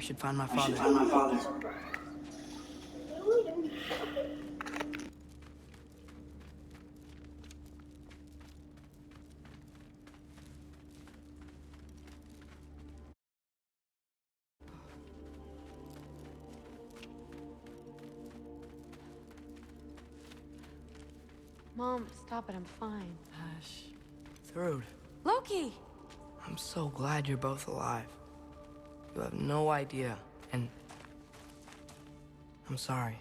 should find my I father. should find my father. Mom, stop it, I'm fine. Hush. Thrud, Loki! I'm so glad you're both alive. You have no idea, and I'm sorry.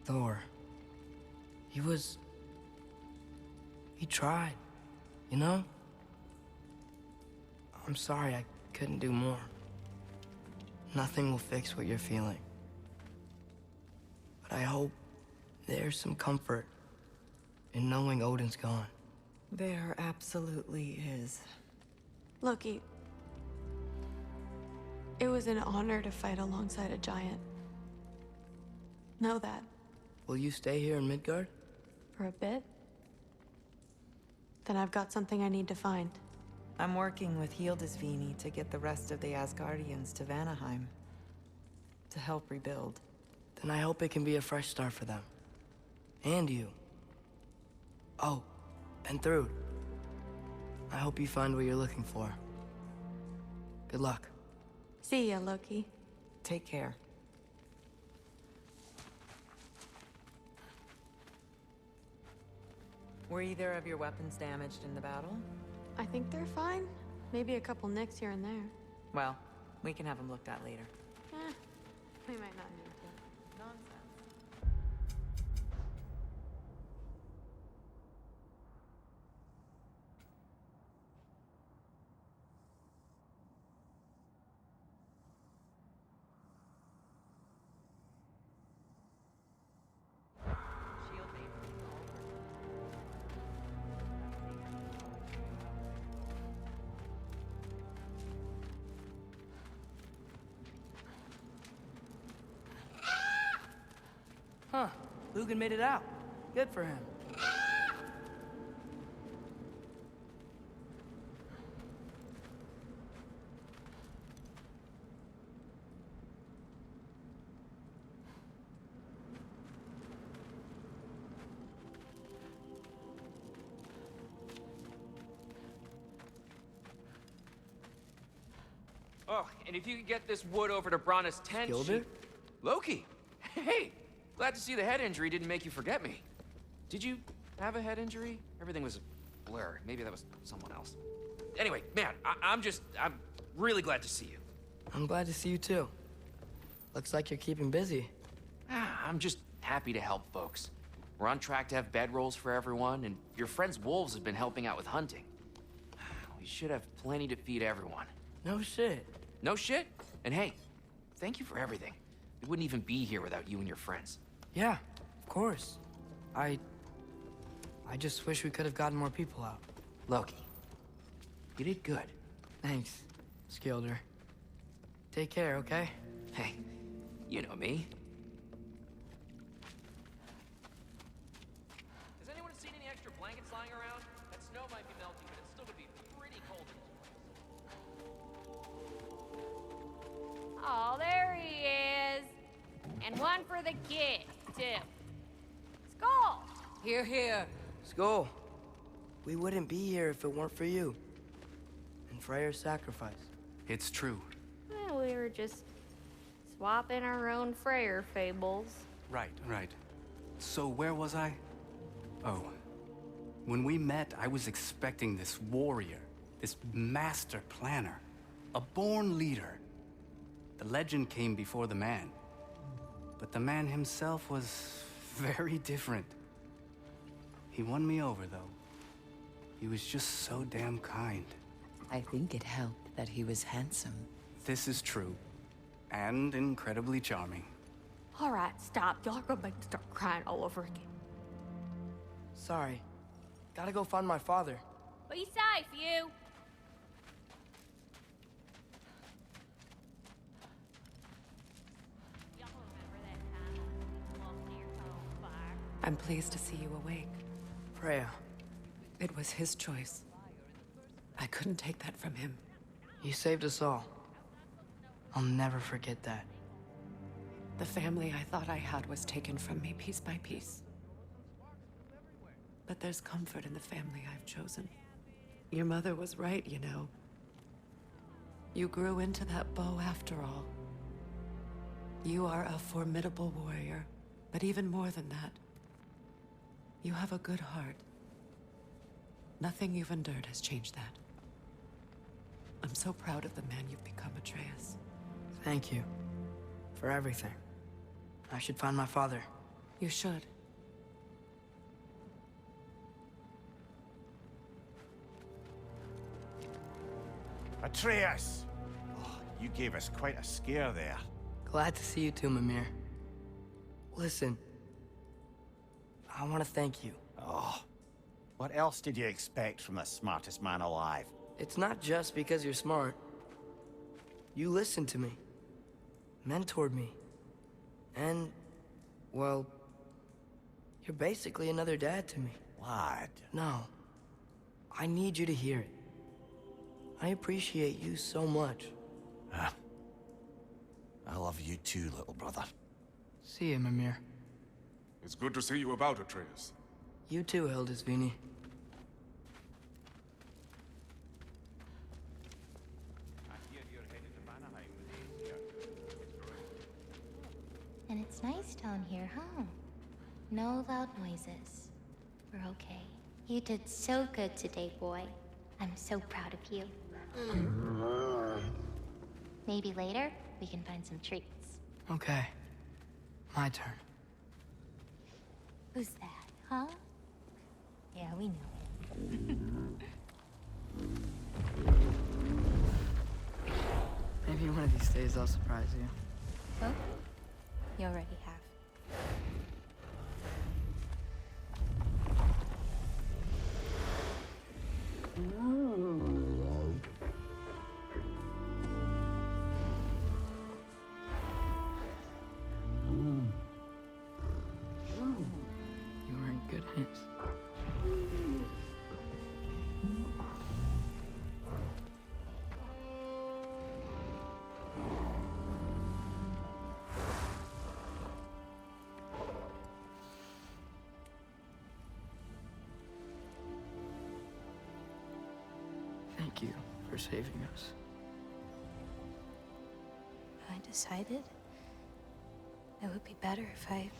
Thor, he tried, you know? I'm sorry I couldn't do more. Nothing will fix what you're feeling. But I hope there's some comfort in knowing Odin's gone. There absolutely is. Loki, it was an honor to fight alongside a giant. Know that. Will you stay here in Midgard? For a bit? Then I've got something I need to find. I'm working with Hildisvini to get the rest of the Asgardians to Vanaheim. To help rebuild. Then I hope it can be a fresh start for them. And you. Oh, and Thrud. I hope you find what you're looking for. Good luck. See ya, Loki. Take care. Were either of your weapons damaged in the battle? I think they're fine. Maybe a couple nicks here and there. Well, we can have them looked at later. We might not need to. Nonsense. Shield maintenance over. Huh, Lugan made it out. Good for him. Oh, and if you could get this wood over to Brana's tent, Skilder? Loki! Hey! Glad to see the head injury didn't make you forget me. Did you have a head injury? Everything was a blur. Maybe that was someone else. Anyway, man, I'm really glad to see you. I'm glad to see you too. Looks like you're keeping busy. I'm just happy to help folks. We're on track to have bedrolls for everyone, and your friend's wolves have been helping out with hunting. We should have plenty to feed everyone. No shit. No shit? And hey, thank you for everything. We wouldn't even be here without you and your friends. Yeah, of course. I just wish we could have gotten more people out. Loki, you did good. Thanks, Skilder. Take care, okay? Hey, you know me. Has anyone seen any extra blankets lying around? That snow might be melting, but it's still gonna be pretty cold in this place. Oh, there he is. And one for the kid, too. Skull! Here, here. Skull, we wouldn't be here if it weren't for you. And Freyr's sacrifice. It's true. Well, we were just swapping our own Freyr fables. Right. So where was I? Oh. When we met, I was expecting this warrior, this master planner, a born leader. The legend came before the man. But the man himself was very different. He won me over, though. He was just so damn kind. I think it helped that he was handsome. This is true. And incredibly charming. All right, stop. Y'all are gonna make me start crying all over again. Sorry. Gotta go find my father. Be safe, you. Y'all remember that time we lost your on fire? I'm pleased to see you awake. Freya, It was his choice. I couldn't take that from him. you saved us all. I'll never forget that. The family I thought I had was taken from me piece by piece. But there's comfort in the family I've chosen. Your mother was right, you know. You grew into that bow after all. You are a formidable warrior, but even more than that, you have a good heart. Nothing you've endured has changed that. I'm so proud of the man you've become, Atreus. Thank you. For everything. I should find my father. You should. Atreus! Oh, you gave us quite a scare there. Glad to see you too, Mimir. Listen. I want to thank you. Oh, what else did you expect from the smartest man alive? It's not just because you're smart. You listened to me. Mentored me. And, well, you're basically another dad to me. Lad. No. I need you to hear it. I appreciate you so much. I love you too, little brother. See you, Mimir. It's good to see you about, Atreus. You too, Hildisvíni. I hear you're headed to Vanaheim with Aesir. And it's nice down here, huh? No loud noises. We're okay. You did so good today, boy. I'm so proud of you. Maybe later, we can find some treats. Okay. My turn. Who's that, huh? Yeah, we know. Maybe one of these days I'll surprise you. Oh? You already have. You were in good hands. Thank you for saving us. I decided it would be better if I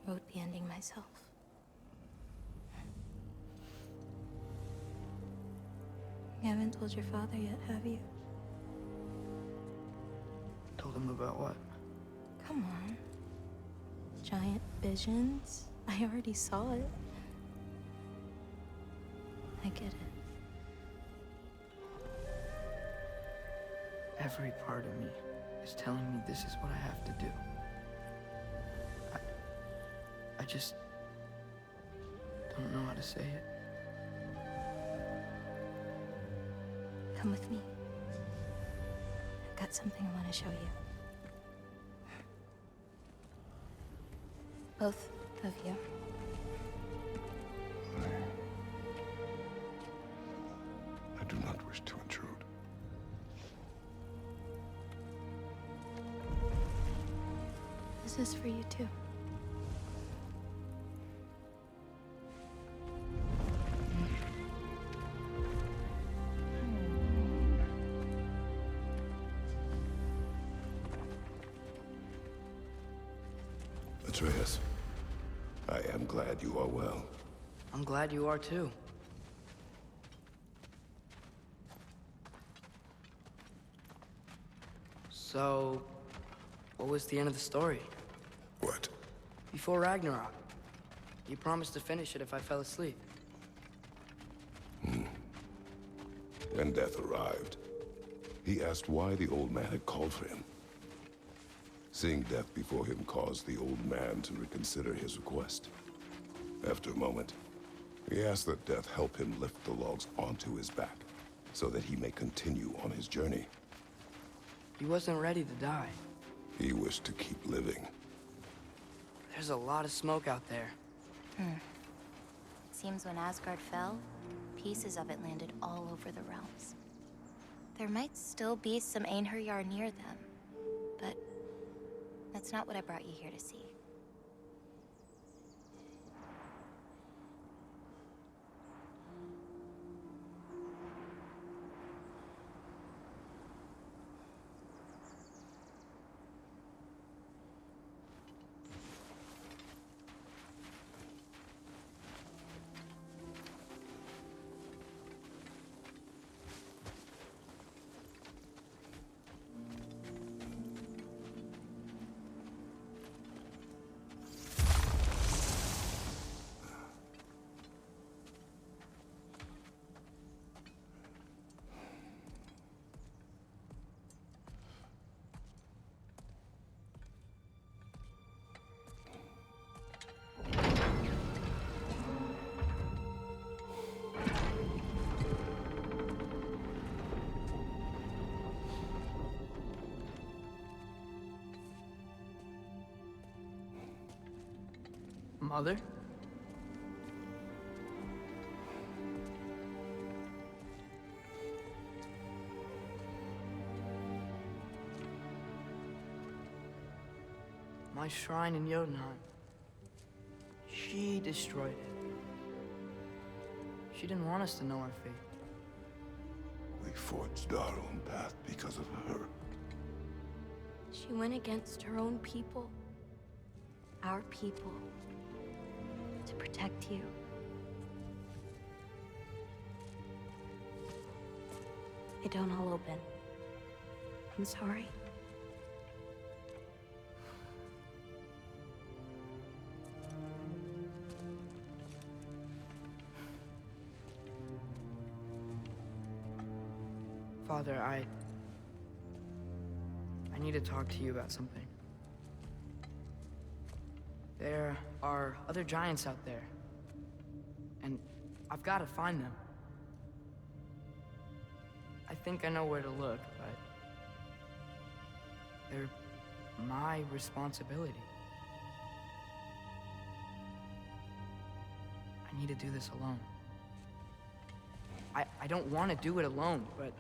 wrote the ending myself. You haven't told your father yet, have you? Told him about what? Come on. Giant visions? I already saw it. I get it. Every part of me is telling me this is what I have to do. I just don't know how to say it. Come with me. I've got something I want to show you. Both of you. I do not wish to intrude. This is for you too. Atreus, I am glad you are well. I'm glad you are too. So, what was the end of the story? What? Before Ragnarok, you promised to finish it if I fell asleep. When death arrived, he asked why the old man had called for him. Seeing death before him caused the old man to reconsider his request. After a moment, he asked that death help him lift the logs onto his back, so that he may continue on his journey. He wasn't ready to die. He wished to keep living. There's a lot of smoke out there. It seems when Asgard fell, pieces of it landed all over the realms. There might still be some Einherjar near them, but that's not what I brought you here to see. Mother? My shrine in Jotunheim. She destroyed it. She didn't want us to know our fate. We forged our own path because of her. She went against her own people. Our people. To protect you. They don't all open. I'm sorry. Father, I need to talk to you about something. There are other giants out there, and I've got to find them. I think I know where to look, but they're my responsibility. I need to do this alone. I don't want to do it alone, but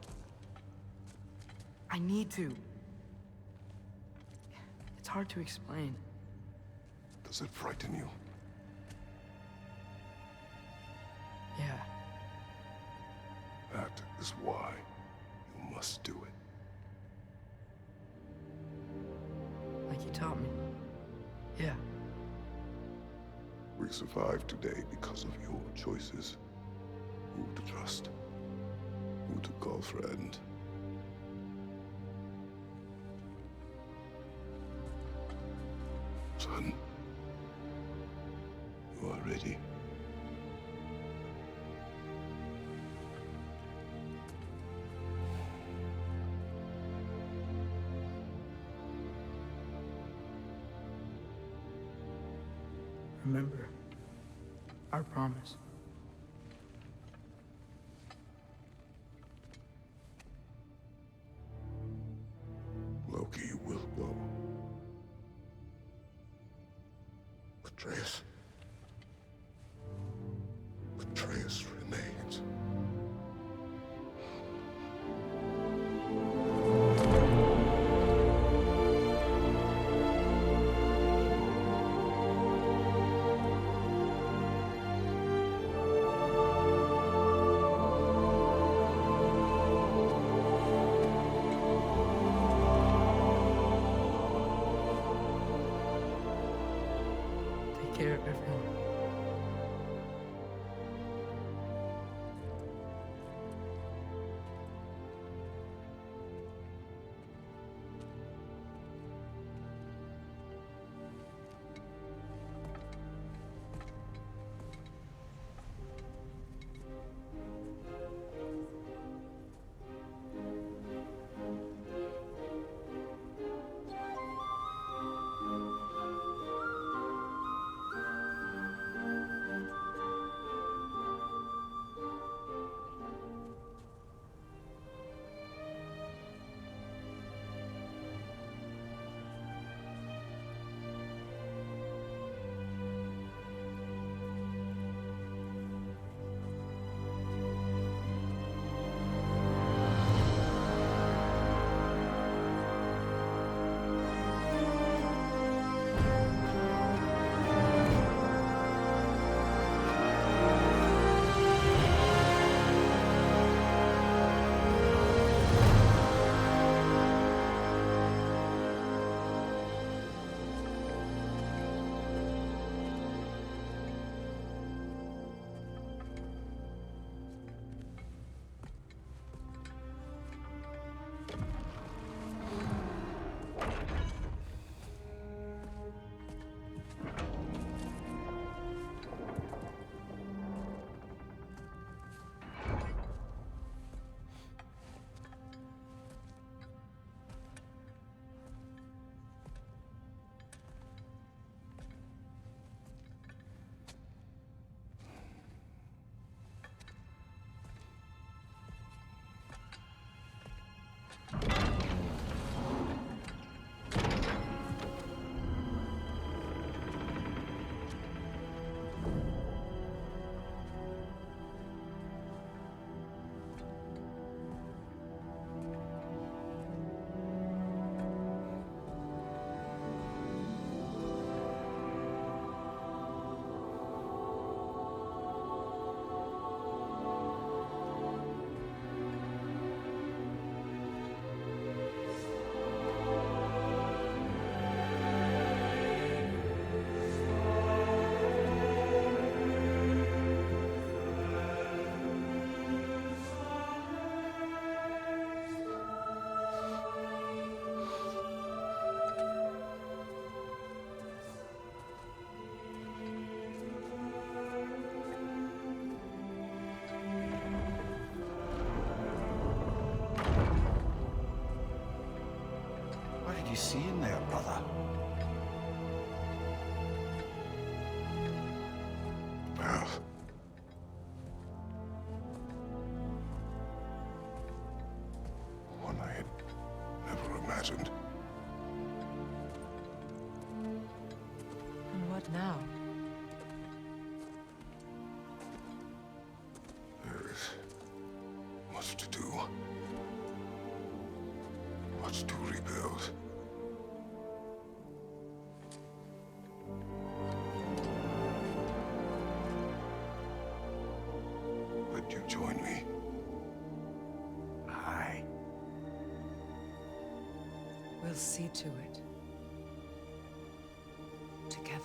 I need to. It's hard to explain. Does it frighten you? Yeah. That is why you must do it. Like you taught me. Yeah. We survived today because of your choices. Who to trust, who to call friend. Son, you are ready. Remember our promise. Loki will go. Atreus. Atreus remains. Take care, everyone. seeing there, brother? Path. One I had never imagined. And what now? There is much to do. Much to rebuild. Would you join me? Aye. We'll see to it. Together.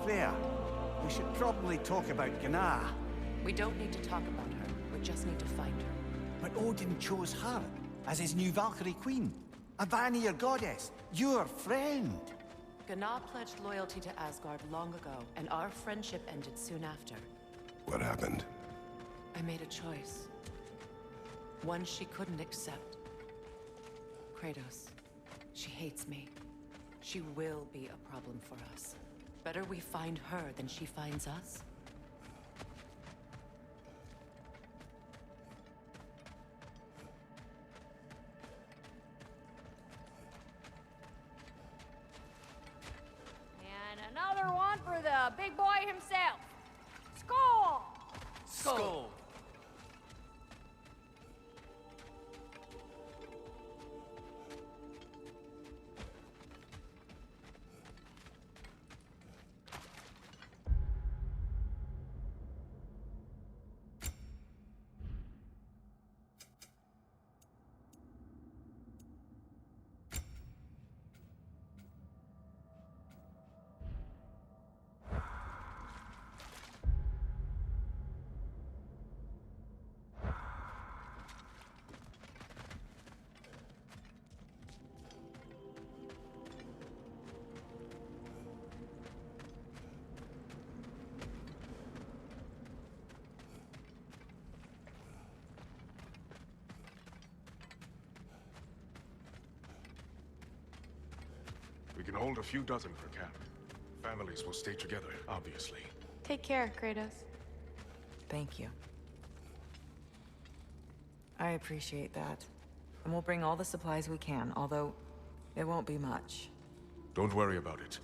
Freya, we should probably talk about Gná. We don't need to talk about her. We just need to find her. But Odin chose her as his new Valkyrie queen. A Vanir goddess, your friend. Gná pledged loyalty to Asgard long ago, and our friendship ended soon after. What happened? I made a choice. One she couldn't accept. Kratos. She hates me. She will be a problem for us. Better we find her than she finds us. And another one for the big boy himself. Skull! Skull! We can hold a few dozen for camp. Families will stay together, obviously. Take care, Kratos. Thank you. I appreciate that. And we'll bring all the supplies we can, although it won't be much. Don't worry about it.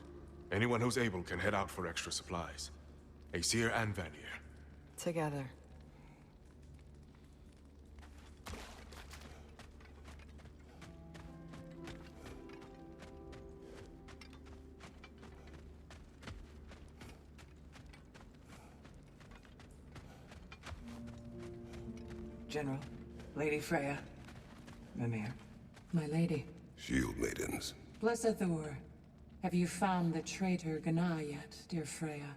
Anyone who's able can head out for extra supplies. Aesir and Vanir. Together. General, Lady Freya, Mimir, my lady. Shield maidens. Blessed Thor, have you found the traitor Gná yet, dear Freya?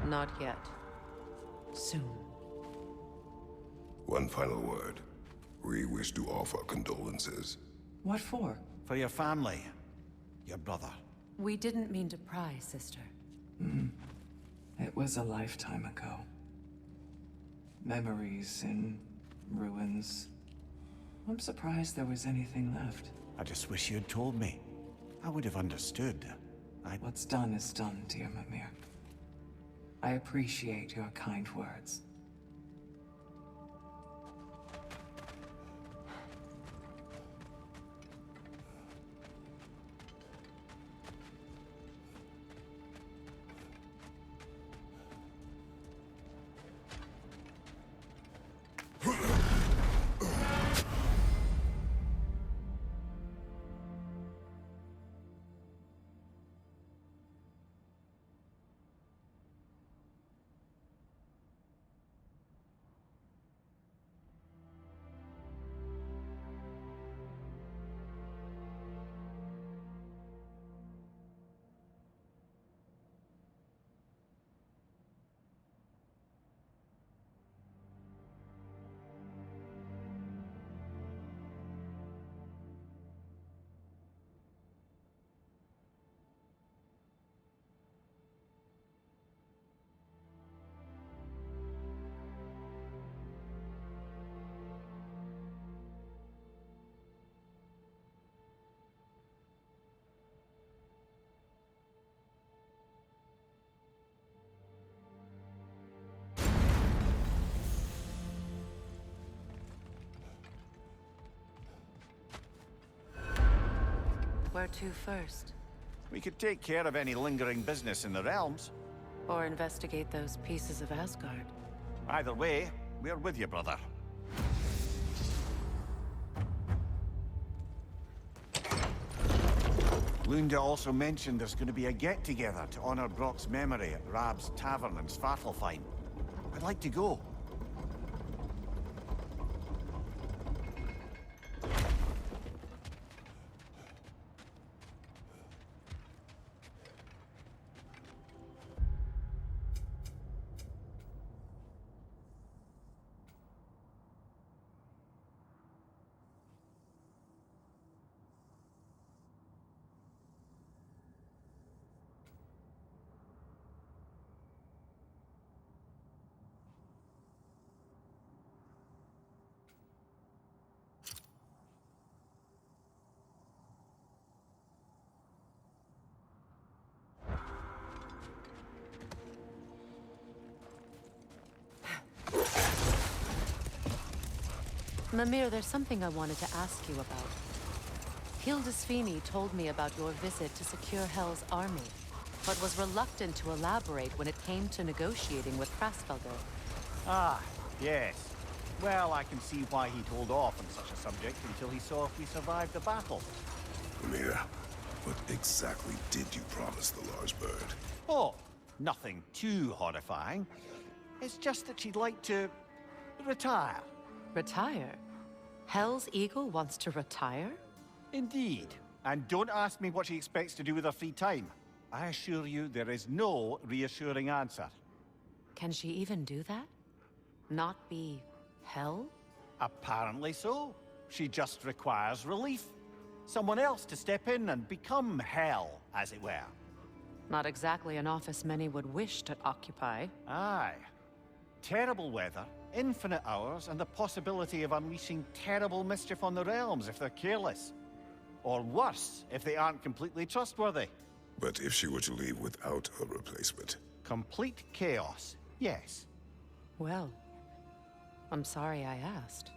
Not yet. Soon. One final word. We wish to offer condolences. What for? For your family. Your brother. We didn't mean to pry, sister. It was a lifetime ago. Memories in ruins. I'm surprised there was anything left. I just wish you had told me. I would have understood. What's done is done, dear Mimir. I appreciate your kind words. Where to first? We could take care of any lingering business in the realms. Or investigate those pieces of Asgard? Either way, we're with you, brother. Lunda also mentioned there's going to be a get-together to honor Brock's memory at Rab's Tavern in Svartalfheim. I'd like to go. Mimir, there's something I wanted to ask you about. Hildisvini told me about your visit to secure Hel's army, but was reluctant to elaborate when it came to negotiating with Krasfelder. Ah, yes. Well, I can see why he'd hold off on such a subject until he saw if we survived the battle. Mimir, what exactly did you promise the large bird? Oh, nothing too horrifying. It's just that she'd like to retire. Retire? Hel's Eagle wants to retire? Indeed. And don't ask me what she expects to do with her free time. I assure you there is no reassuring answer. Can she even do that? Not be Hel? Apparently so. She just requires relief. Someone else to step in and become Hel, as it were. Not exactly an office many would wish to occupy. Aye. Terrible weather, infinite hours, and the possibility of unleashing terrible mischief on the realms if they're careless. Or worse, if they aren't completely trustworthy. But if she were to leave without a replacement? Complete chaos, yes. Well, I'm sorry I asked.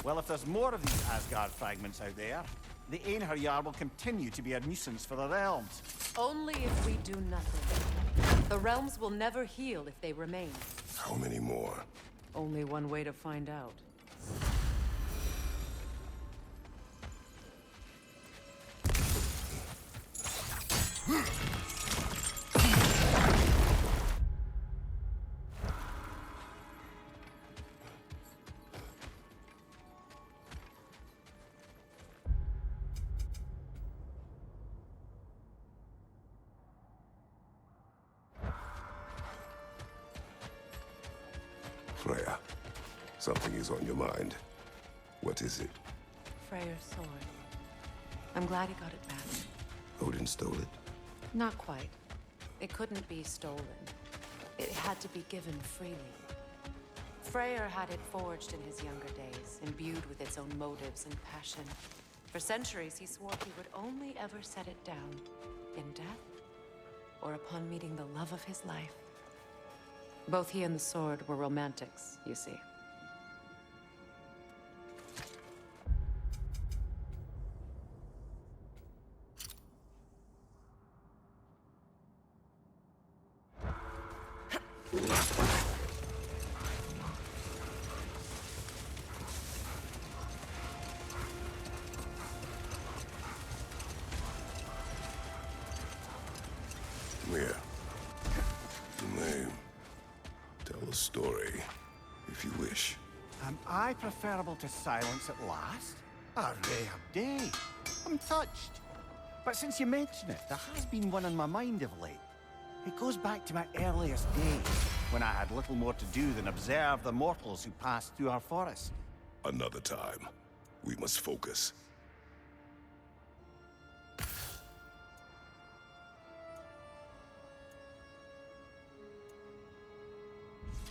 Well, if there's more of these Asgard fragments out there, the Einherjar will continue to be a nuisance for the realms. Only if we do nothing. The realms will never heal if they remain. How many more? Only one way to find out. Freya, something is on your mind. What is it? Freyr's sword. I'm glad he got it back. Odin stole it? Not quite. It couldn't be stolen. It had to be given freely. Freyr had it forged in his younger days, imbued with its own motives and passion. For centuries, he swore he would only ever set it down in death or upon meeting the love of his life. Both he and the sword were romantics, you see. Here. The name. Tell a story, if you wish. Am I preferable to silence at last? A rare day. I'm touched. But since you mention it, there has been one on my mind of late. It goes back to my earliest days, when I had little more to do than observe the mortals who passed through our forest. Another time. We must focus.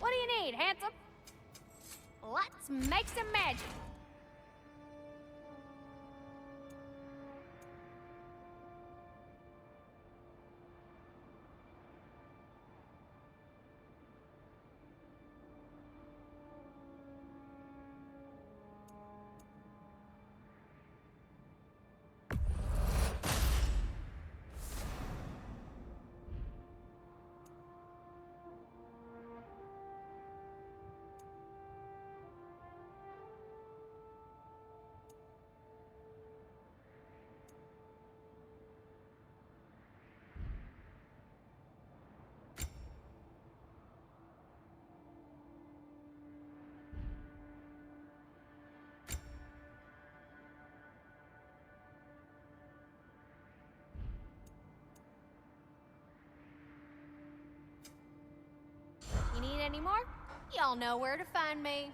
What do you need, handsome? Let's make some magic. You need any more? Y'all know where to find me.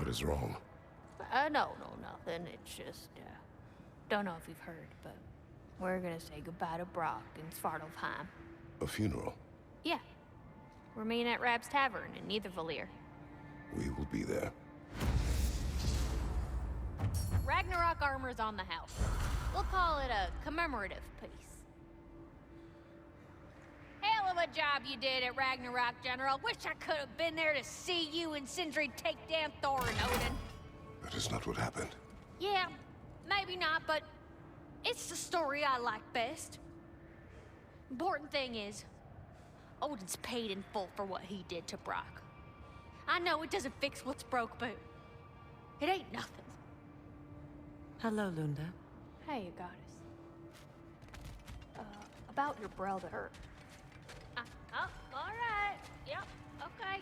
What is wrong? No, nothing. It's just, don't know if you've heard, but we're gonna say goodbye to Brock in Svartalfheim. A funeral? Yeah. We're meeting at Rab's Tavern in Nethervalir. We will be there. Ragnarok armor's on the house. We'll call it a commemorative piece. Hell of a job you did at Ragnarok, General. Wish I could have been there to see you and Sindri take down Thor and Odin. That is not what happened. Yeah, maybe not, but it's the story I like best. Important thing is, Odin's paid in full for what he did to Brock. I know it doesn't fix what's broke, but it ain't nothing. Hello, Lunda. Hey, you goddess. About your brother. Oh, all right. Yep, okay.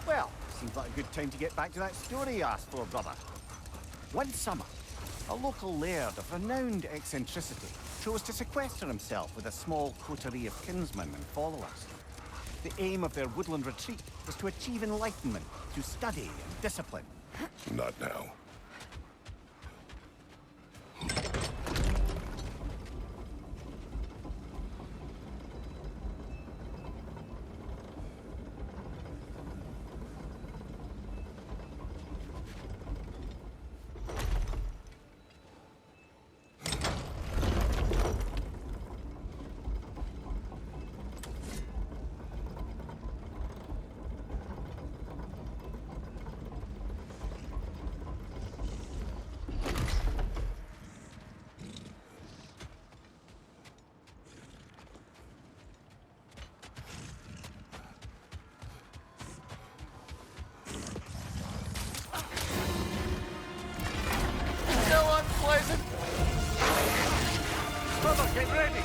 Well, seems like a good time to get back to that story you asked for, brother. One summer, a local laird of renowned eccentricity chose to sequester himself with a small coterie of kinsmen and followers. The aim of their woodland retreat was to achieve enlightenment through study and discipline. Not now. Brother, get ready!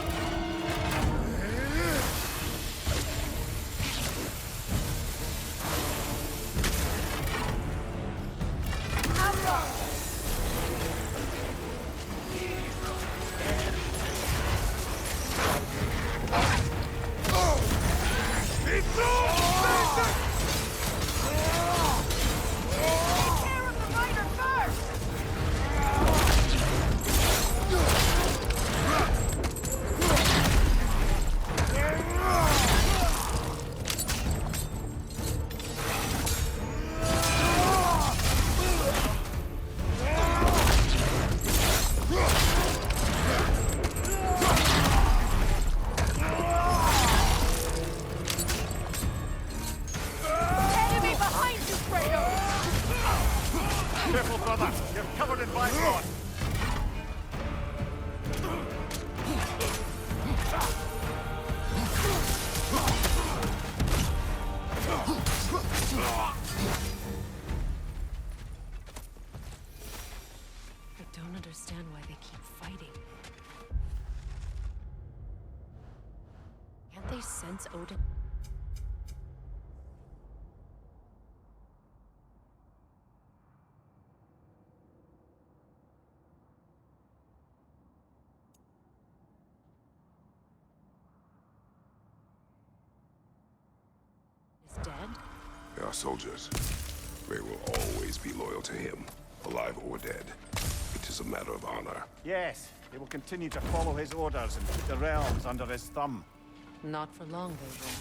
Careful, brother. You're covered in Bifrost. I don't understand why they keep fighting. Can't they sense Odin? Is dead? They are soldiers. They will always be loyal to him, alive or dead. It is a matter of honor. Yes, they will continue to follow his orders and put the realms under his thumb. Not for long, they won't.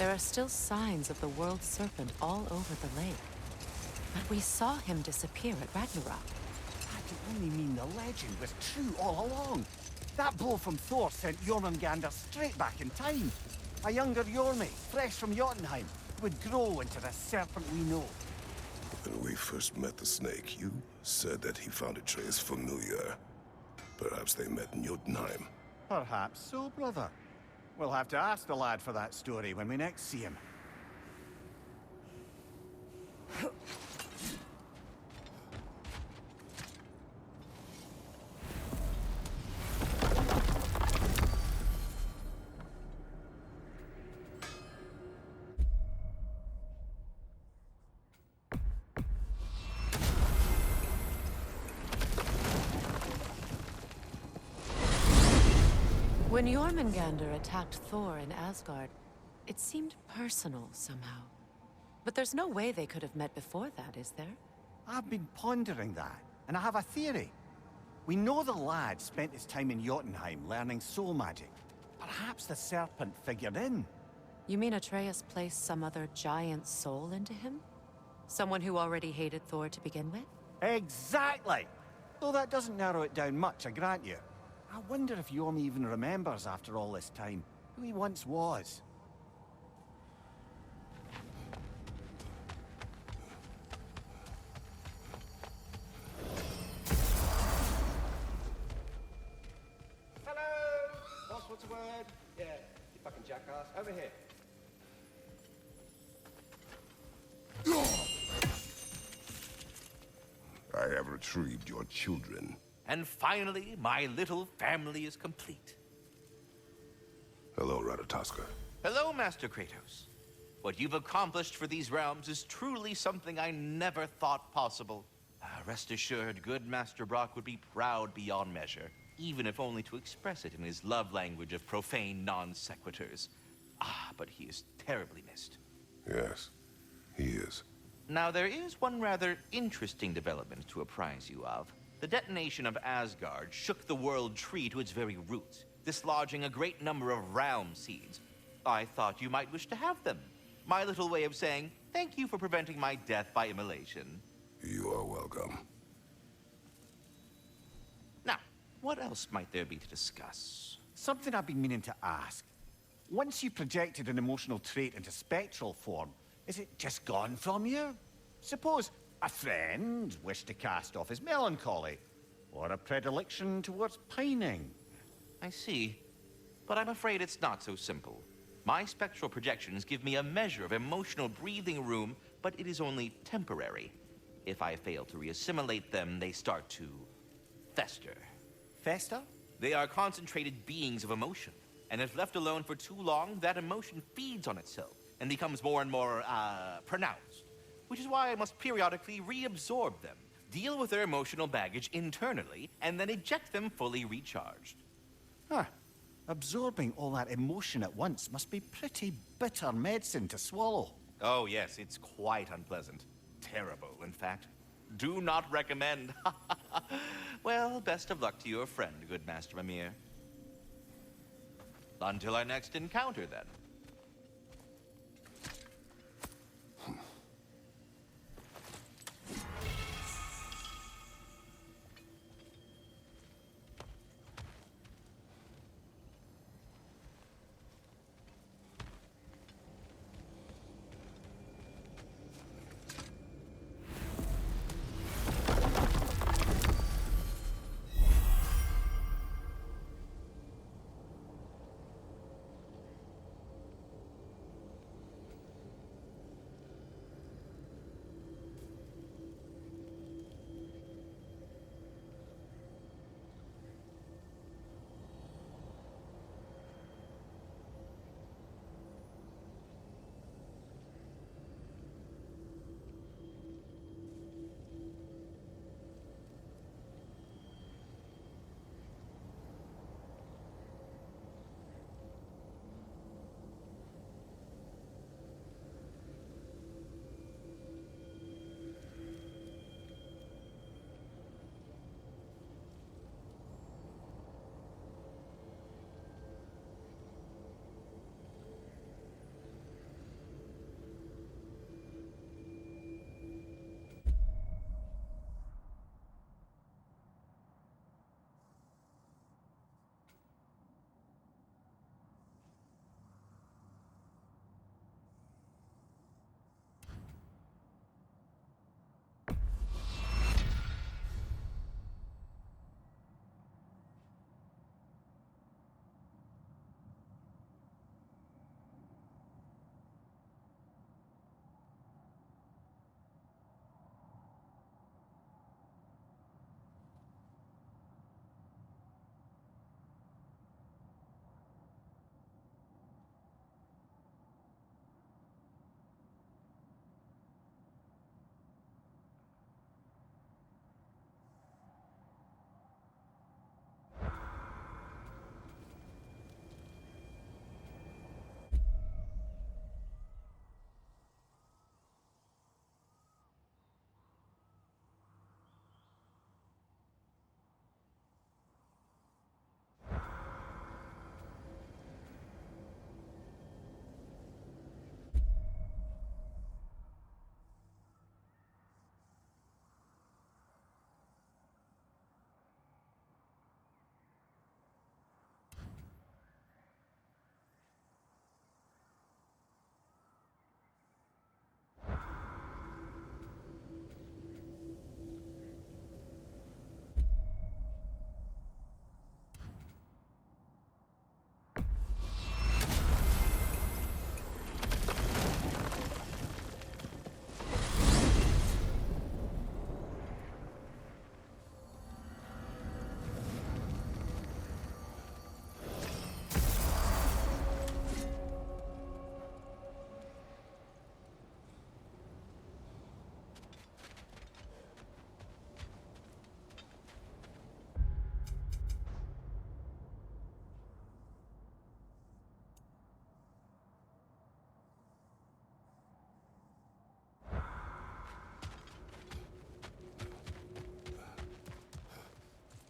There are still signs of the world serpent all over the lake. But we saw him disappear at Ragnarok. That could only mean the legend was true all along. That blow from Thor sent Jormungandr straight back in time. A younger Jormi, fresh from Jotunheim, would grow into the serpent we know. When we first met the snake, you said that he found a trace familiar. Perhaps they met in Jotunheim. Perhaps so, brother. We'll have to ask the lad for that story when we next see him. When Jormungandr attacked Thor in Asgard, it seemed personal somehow. But there's no way they could have met before that, is there? I've been pondering that, and I have a theory. We know the lad spent his time in Jotunheim learning soul magic. Perhaps the serpent figured in. You mean Atreus placed some other giant soul into him? Someone who already hated Thor to begin with? Exactly! Though that doesn't narrow it down much, I grant you. I wonder if Jorm even remembers after all this time who he once was. Hello! Boss, what's the word? Yeah, you fucking jackass. Over here. I have retrieved your children. And finally, my little family is complete. Hello, Ratatoska. Hello, Master Kratos. What you've accomplished for these realms is truly something I never thought possible. Rest assured, good Master Brock would be proud beyond measure, even if only to express it in his love language of profane non-sequiturs. But he is terribly missed. Yes, he is. Now, there is one rather interesting development to apprise you of. The detonation of Asgard shook the world tree to its very roots, dislodging a great number of realm seeds. I thought you might wish to have them. My little way of saying, thank you for preventing my death by immolation. You are welcome. Now, what else might there be to discuss? Something I've been meaning to ask. Once you projected an emotional trait into spectral form, is it just gone from you? Suppose a friend wished to cast off his melancholy, or a predilection towards pining. I see. But I'm afraid it's not so simple. My spectral projections give me a measure of emotional breathing room, but it is only temporary. If I fail to reassimilate them, they start to fester. Fester? They are concentrated beings of emotion, and if left alone for too long, that emotion feeds on itself and becomes more and more, pronounced. Which is why I must periodically reabsorb them, deal with their emotional baggage internally, and then eject them fully recharged. Huh. Absorbing all that emotion at once must be pretty bitter medicine to swallow. Oh yes, it's quite unpleasant. Terrible, in fact. Do not recommend. Well, best of luck to your friend, good Master Mimir. Until our next encounter, then.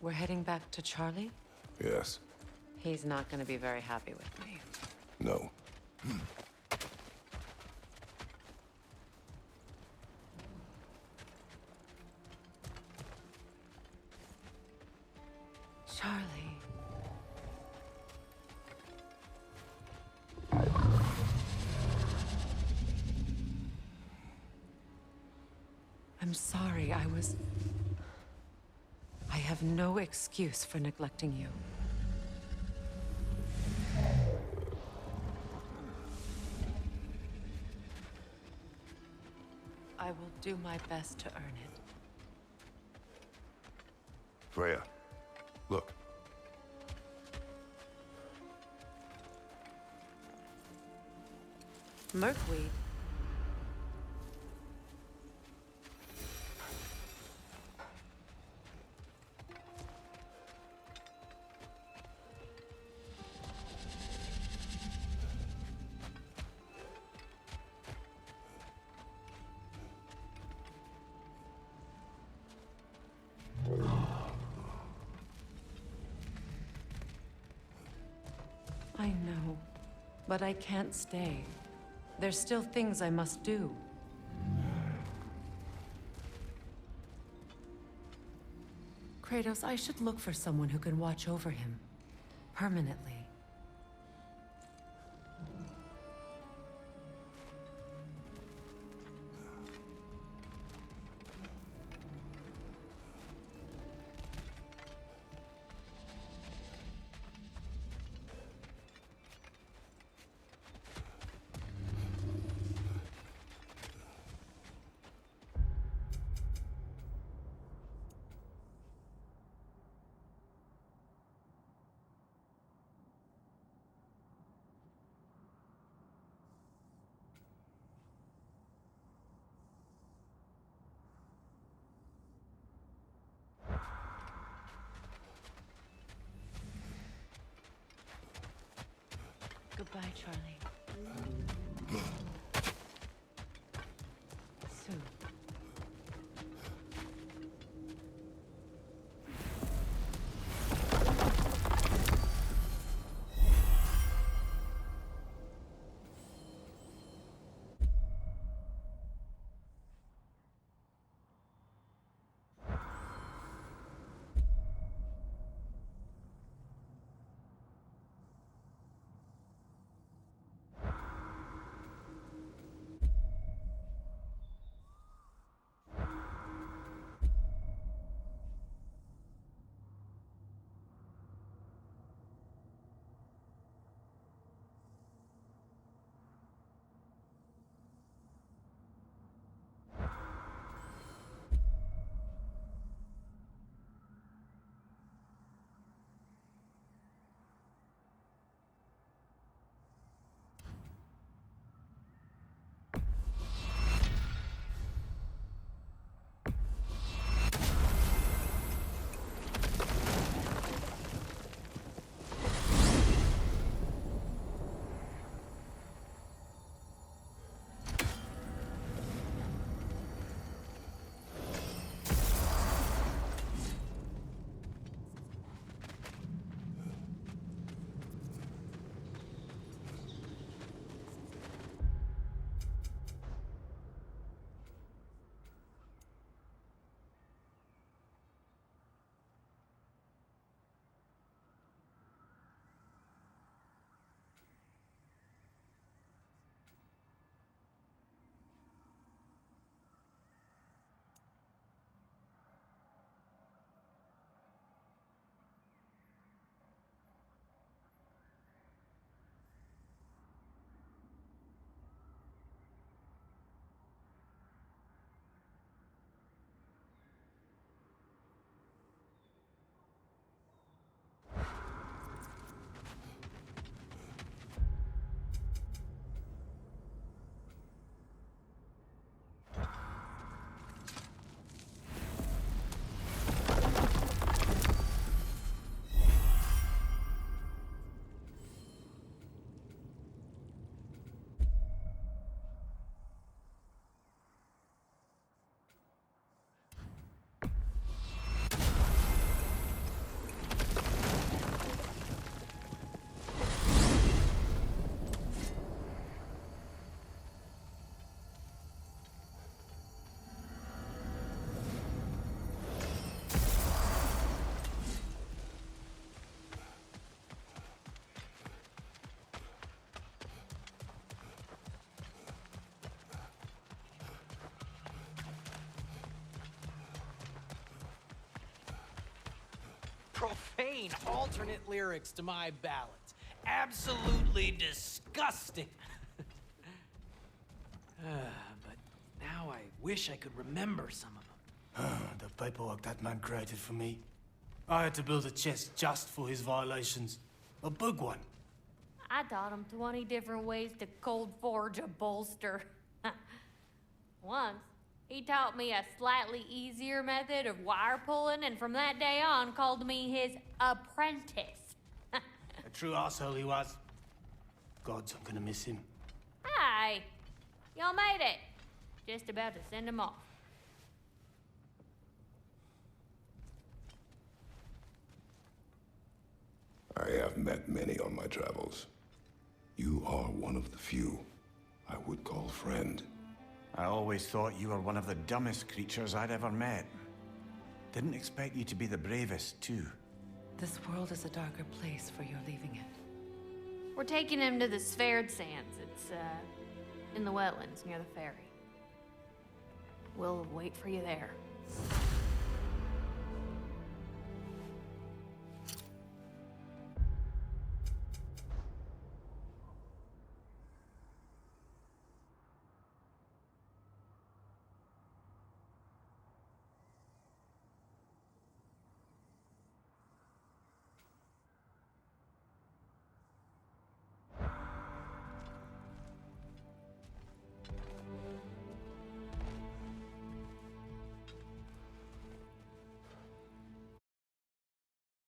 We're heading back to Charlie? Yes. He's not gonna be very happy with me. No. Charlie. I'm sorry, I have no excuse for neglecting you. I will do my best to earn it. Freya, look. Merkweed? I know, but I can't stay. There's still things I must do. Kratos, I should look for someone who can watch over him. Permanently. Goodbye, Charlie. Soon. profane alternate lyrics to my ballads. Absolutely disgusting. But now I wish I could remember some of them. The paperwork that man created for me. I had to build a chest just for his violations. A big one. I taught him 20 different ways to cold forge a bolster. Once, he taught me a slightly easier method of wire pulling, and from that day on called me his apprentice. A true arsehole he was. Gods, I'm gonna miss him. Hi! Y'all made it. Just about to send him off. I have met many on my travels. You are one of the few I would call friend. I always thought you were one of the dumbest creatures I'd ever met. Didn't expect you to be the bravest, too. This world is a darker place for your leaving it. We're taking him to the Sphered Sands. It's, in the wetlands near the ferry. We'll wait for you there.